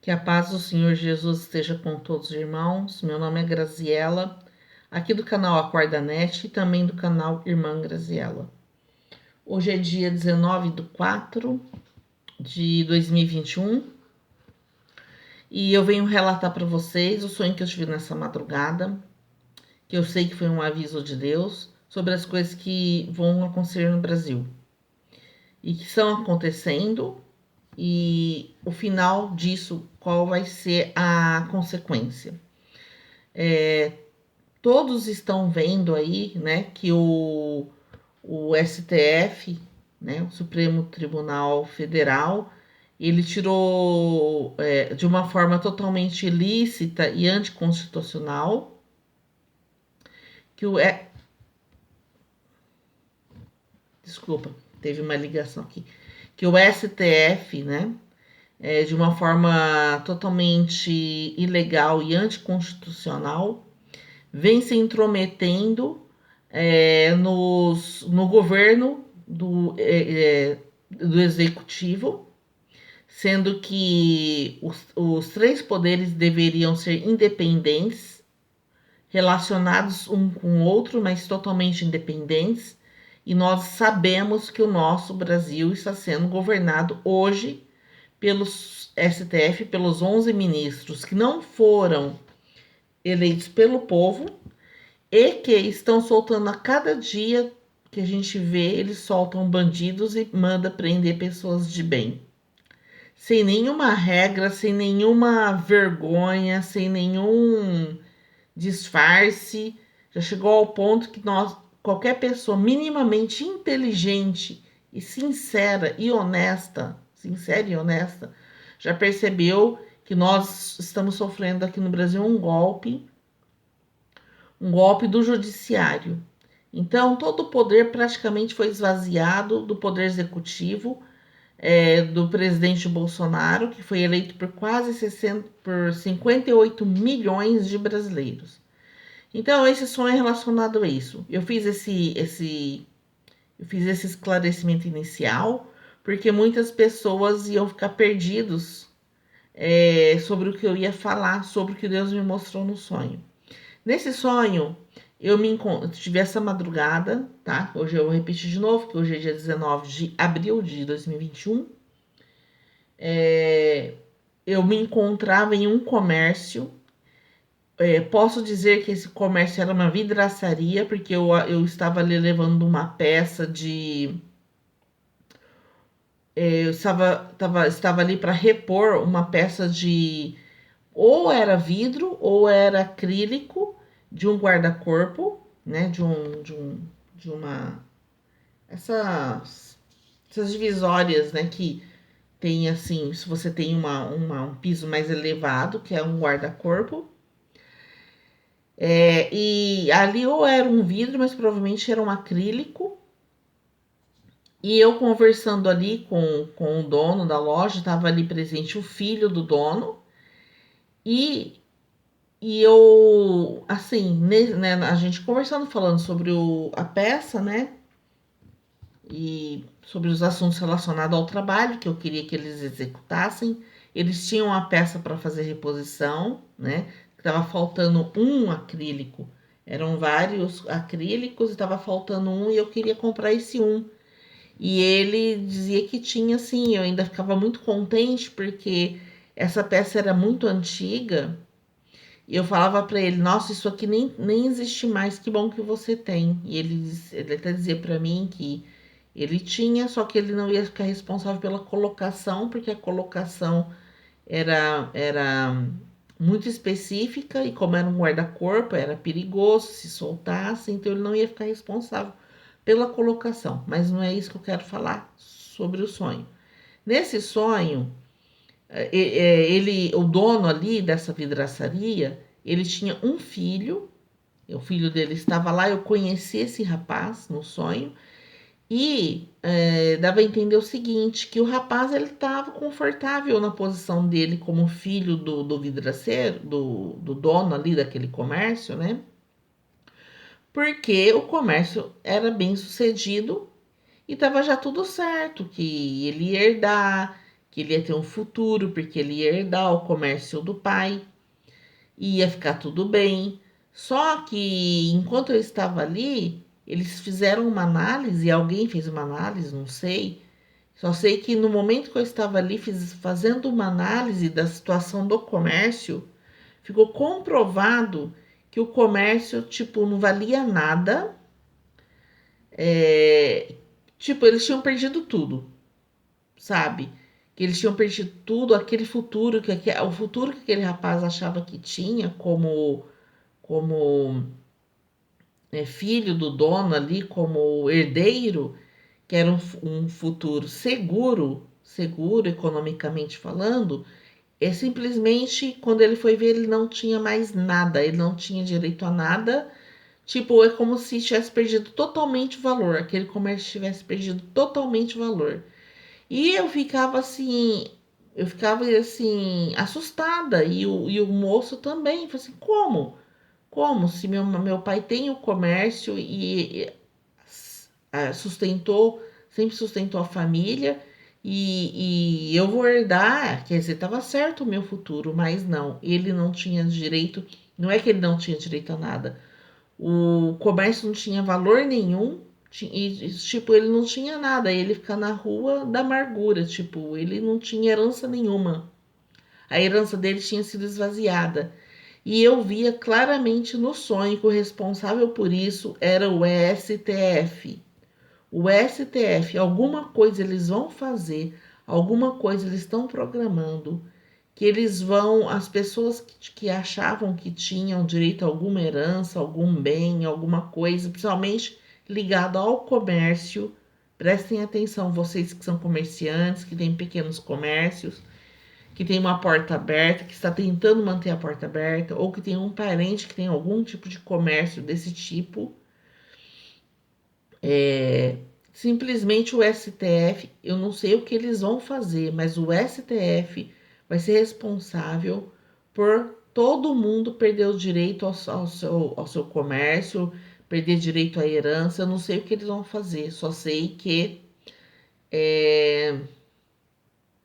Que a paz do Senhor Jesus esteja com todos os irmãos. Meu nome é Graziela, aqui do canal Acorda Net e também do canal Irmã Graziela. Hoje é dia 19/4/2021 e eu venho relatar para vocês o sonho que eu tive nessa madrugada, que eu sei que foi um aviso de Deus sobre as coisas que vão acontecer no Brasil e que estão acontecendo. E o final disso, qual vai ser a consequência? Todos estão vendo aí, né, que o STF, né, o Supremo Tribunal Federal, ele tirou de uma forma totalmente ilícita e anticonstitucional que desculpa, teve uma ligação aqui, que o STF, né, de uma forma totalmente ilegal e anticonstitucional, vem se intrometendo no governo do executivo, sendo que os três poderes deveriam ser independentes, relacionados um com o outro, mas totalmente independentes. E nós sabemos que o nosso Brasil está sendo governado hoje pelos STF, pelos 11 ministros que não foram eleitos pelo povo e que estão soltando a cada dia que a gente vê, eles soltam bandidos e manda prender pessoas de bem. Sem nenhuma regra, sem nenhuma vergonha, sem nenhum disfarce. Já chegou ao ponto que qualquer pessoa minimamente inteligente e sincera e honesta, já percebeu que nós estamos sofrendo aqui no Brasil um golpe do judiciário. Então, todo o poder praticamente foi esvaziado do poder executivo, do presidente Bolsonaro, que foi eleito por quase 58 milhões de brasileiros. Então, esse sonho é relacionado a isso. Eu fiz esse esclarecimento inicial porque muitas pessoas iam ficar perdidos sobre o que eu ia falar, sobre o que Deus me mostrou no sonho. Nesse sonho, eu tive essa madrugada, tá? Hoje eu vou repetir de novo, que hoje é dia 19 de abril de 2021. Eu me encontrava em um comércio. Posso dizer que esse comércio era uma vidraçaria, porque eu estava ali levando uma peça de. Eu estava ali para repor uma peça de. Ou era vidro, ou era acrílico de um guarda-corpo, né? De uma. Essas divisórias, né? Que tem assim, se você tem um piso mais elevado, que é um guarda-corpo. E ali ou era um vidro, mas provavelmente era um acrílico. E eu conversando ali com o dono da loja, estava ali presente o filho do dono. E eu, assim, né, a gente conversando, falando sobre a peça, né? E sobre os assuntos relacionados ao trabalho que eu queria que eles executassem. Eles tinham a peça para fazer reposição, né? Estava faltando um acrílico. Eram vários acrílicos e estava faltando um e eu queria comprar esse um. E ele dizia que tinha, sim. Eu ainda ficava muito contente porque essa peça era muito antiga. E eu falava para ele: Nossa, isso aqui nem existe mais. Que bom que você tem. E ele até dizia para mim que ele tinha, só que ele não ia ficar responsável pela colocação, porque a colocação era muito específica e como era um guarda-corpo, era perigoso se soltasse, então ele não ia ficar responsável pela colocação. Mas não é isso que eu quero falar sobre o sonho. Nesse sonho, o dono ali dessa vidraçaria, ele tinha um filho, o filho dele estava lá, eu conheci esse rapaz no sonho, e dava a entender o seguinte, que o rapaz ele estava confortável na posição dele como filho do vidraceiro, do dono ali daquele comércio, né? Porque o comércio era bem sucedido e estava já tudo certo, que ele ia herdar, que ele ia ter um futuro, porque ele ia herdar o comércio do pai, ia ficar tudo bem. Só que enquanto eu estava ali, eles fizeram uma análise, alguém fez uma análise, não sei. Só sei que no momento que eu estava ali fazendo uma análise da situação do comércio, ficou comprovado que o comércio, tipo, não valia nada. É, tipo, eles tinham perdido tudo, sabe? Que eles tinham perdido tudo, aquele futuro o futuro que aquele rapaz achava que tinha como filho do dono ali, como herdeiro, que era um futuro seguro economicamente falando, simplesmente quando ele foi ver, ele não tinha mais nada, ele não tinha direito a nada. Tipo, é como se tivesse perdido totalmente o valor, aquele comércio tivesse perdido totalmente o valor. E eu ficava assim, assustada, e o moço também, falou assim, como? Como? Se meu pai tem o comércio sustentou, sempre sustentou a família, e eu vou herdar, quer dizer, estava certo o meu futuro, mas não, ele não tinha direito, não é que ele não tinha direito a nada, o comércio não tinha valor nenhum, tipo, ele não tinha nada, ele fica na rua da amargura, tipo, ele não tinha herança nenhuma. A herança dele tinha sido esvaziada. E eu via claramente no sonho que o responsável por isso era o STF. O STF, alguma coisa eles vão fazer, alguma coisa eles estão programando, que eles vão, as pessoas que achavam que tinham direito a alguma herança, algum bem, alguma coisa, principalmente ligado ao comércio, prestem atenção, vocês que são comerciantes, que têm pequenos comércios, que tem uma porta aberta, que está tentando manter a porta aberta, ou que tem um parente que tem algum tipo de comércio desse tipo, é, simplesmente o STF, eu não sei o que eles vão fazer, mas o STF vai ser responsável por todo mundo perder o direito ao seu comércio, perder direito à herança. Eu não sei o que eles vão fazer, só sei que é,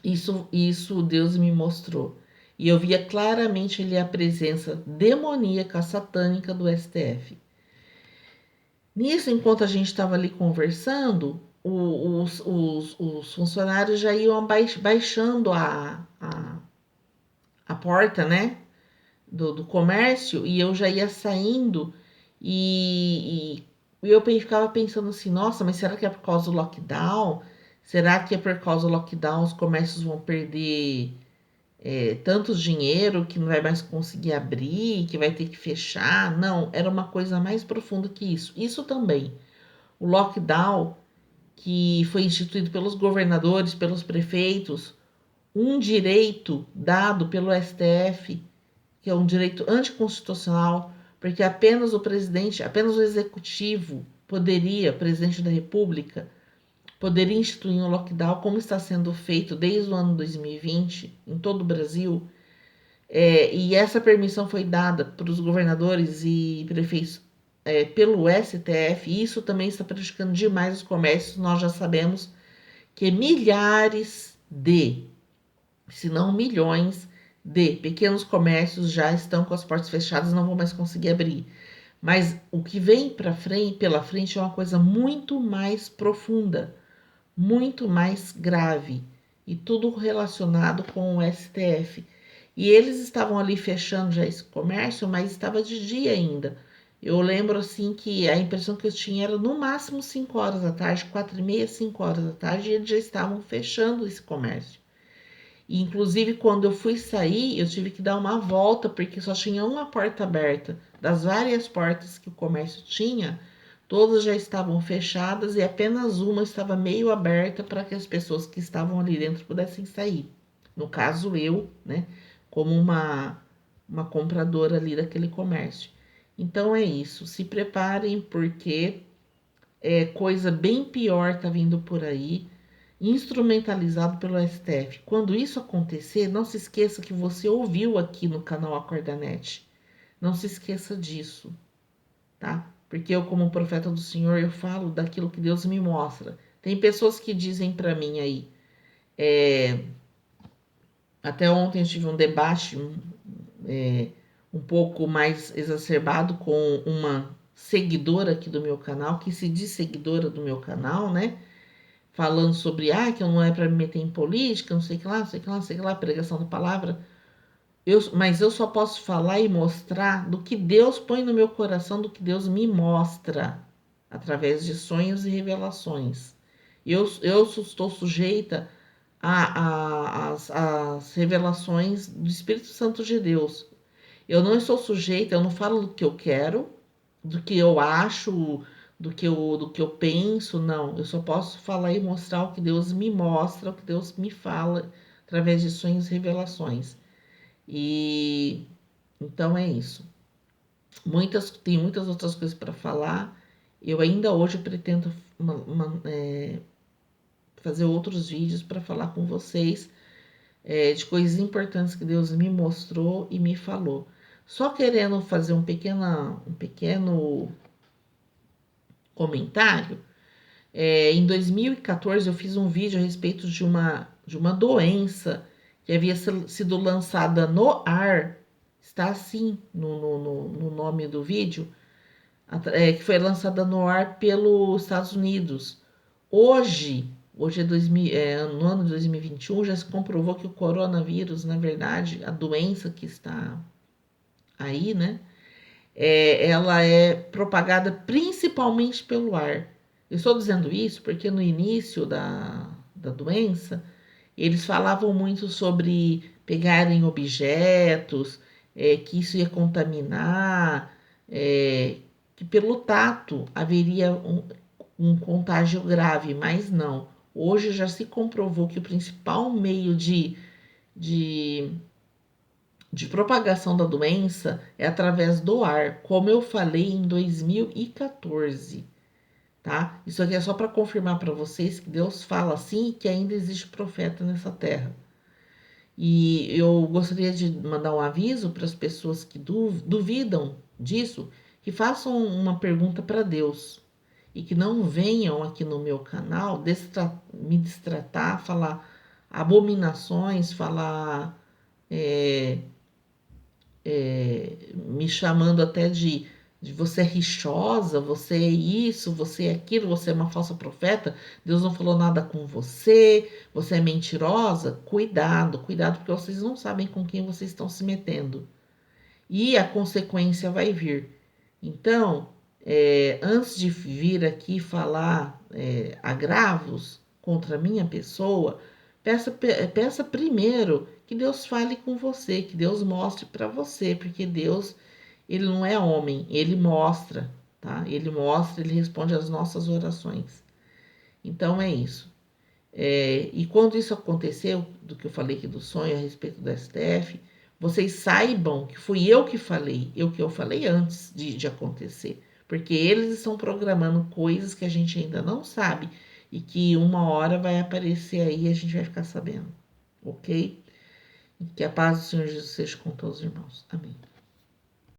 isso Deus me mostrou. E eu via claramente ali a presença demoníaca, satânica do STF. Nisso, enquanto a gente estava ali conversando, os funcionários já iam baixando a porta, né, do comércio, e eu já ia saindo, e eu ficava pensando assim, nossa, mas será que é por causa do lockdown? Será que é por causa do lockdown os comércios vão perder tanto dinheiro que não vai mais conseguir abrir, que vai ter que fechar? Não, era uma coisa mais profunda que isso. Isso também. O lockdown, que foi instituído pelos governadores, pelos prefeitos, um direito dado pelo STF, que é um direito anticonstitucional, porque apenas o presidente, apenas o executivo poderia, o presidente da República, poderia instituir um lockdown, como está sendo feito desde o ano 2020 em todo o Brasil. E essa permissão foi dada para os governadores e prefeitos pelo STF, e isso também está prejudicando demais os comércios. Nós já sabemos que milhares se não milhões de pequenos comércios já estão com as portas fechadas e não vão mais conseguir abrir. Mas o que vem pela frente é uma coisa muito mais profunda, muito mais grave, e tudo relacionado com o STF. E eles estavam ali fechando já esse comércio, mas estava de dia ainda. Eu lembro assim que a impressão que eu tinha era no máximo 5 horas da tarde, 4h30, 5 horas da tarde, e eles já estavam fechando esse comércio. E, inclusive, quando eu fui sair, eu tive que dar uma volta, porque só tinha uma porta aberta. Das várias portas que o comércio tinha, todas já estavam fechadas e apenas uma estava meio aberta para que as pessoas que estavam ali dentro pudessem sair. No caso, eu, né, como uma compradora ali daquele comércio. Então é isso, se preparem porque coisa bem pior tá vindo por aí, instrumentalizado pelo STF. Quando isso acontecer, não se esqueça que você ouviu aqui no canal Acordanet. Não se esqueça disso, tá? Porque eu, como profeta do Senhor, eu falo daquilo que Deus me mostra. Tem pessoas que dizem para mim aí, Até ontem eu tive um debate um pouco mais exacerbado com uma seguidora aqui do meu canal, que se diz seguidora do meu canal, né? Falando sobre, que não é para me meter em política, não sei o que lá, não sei o que lá, não sei o que lá, pregação da palavra. Mas eu só posso falar e mostrar do que Deus põe no meu coração, do que Deus me mostra, através de sonhos e revelações. Eu estou sujeita às revelações do Espírito Santo de Deus. Eu não estou sujeita, eu não falo do que eu quero, do que eu acho, do que eu penso, não. Eu só posso falar e mostrar o que Deus me mostra, o que Deus me fala através de sonhos e revelações. E então é isso. Tem muitas outras coisas para falar. Eu ainda hoje pretendo fazer outros vídeos para falar com vocês de coisas importantes que Deus me mostrou e me falou. Só querendo fazer um pequeno comentário. Em 2014 eu fiz um vídeo a respeito de uma doença que havia sido lançada no ar. Está assim no nome do vídeo, que foi lançada no ar pelos Estados Unidos. Hoje no ano de 2021, já se comprovou que o coronavírus, na verdade, a doença que está aí, né? Ela é propagada principalmente pelo ar. Eu estou dizendo isso porque no início da doença, eles falavam muito sobre pegarem objetos, que isso ia contaminar, que pelo tato haveria um contágio grave, mas não. Hoje já se comprovou que o principal meio de de propagação da doença é através do ar, como eu falei em 2014, tá? Isso aqui é só para confirmar para vocês que Deus fala assim e que ainda existe profeta nessa terra. E eu gostaria de mandar um aviso para as pessoas que duvidam disso, que façam uma pergunta para Deus e que não venham aqui no meu canal me destratar, falar abominações, falar me chamando até de você é rixosa, você é isso, você é aquilo, você é uma falsa profeta, Deus não falou nada com você, você é mentirosa. Cuidado, cuidado, porque vocês não sabem com quem vocês estão se metendo. E a consequência vai vir. Então, antes de vir aqui falar agravos contra a minha pessoa, peça primeiro que Deus fale com você, que Deus mostre para você, porque Deus, ele não é homem, ele mostra, tá? Ele mostra, ele responde às nossas orações. Então é isso. E quando isso aconteceu, do que eu falei aqui do sonho a respeito do STF, vocês saibam que fui eu que falei, eu falei antes de acontecer, porque eles estão programando coisas que a gente ainda não sabe e que uma hora vai aparecer aí e a gente vai ficar sabendo, ok? Que a paz do Senhor Jesus seja com todos os irmãos. Amém.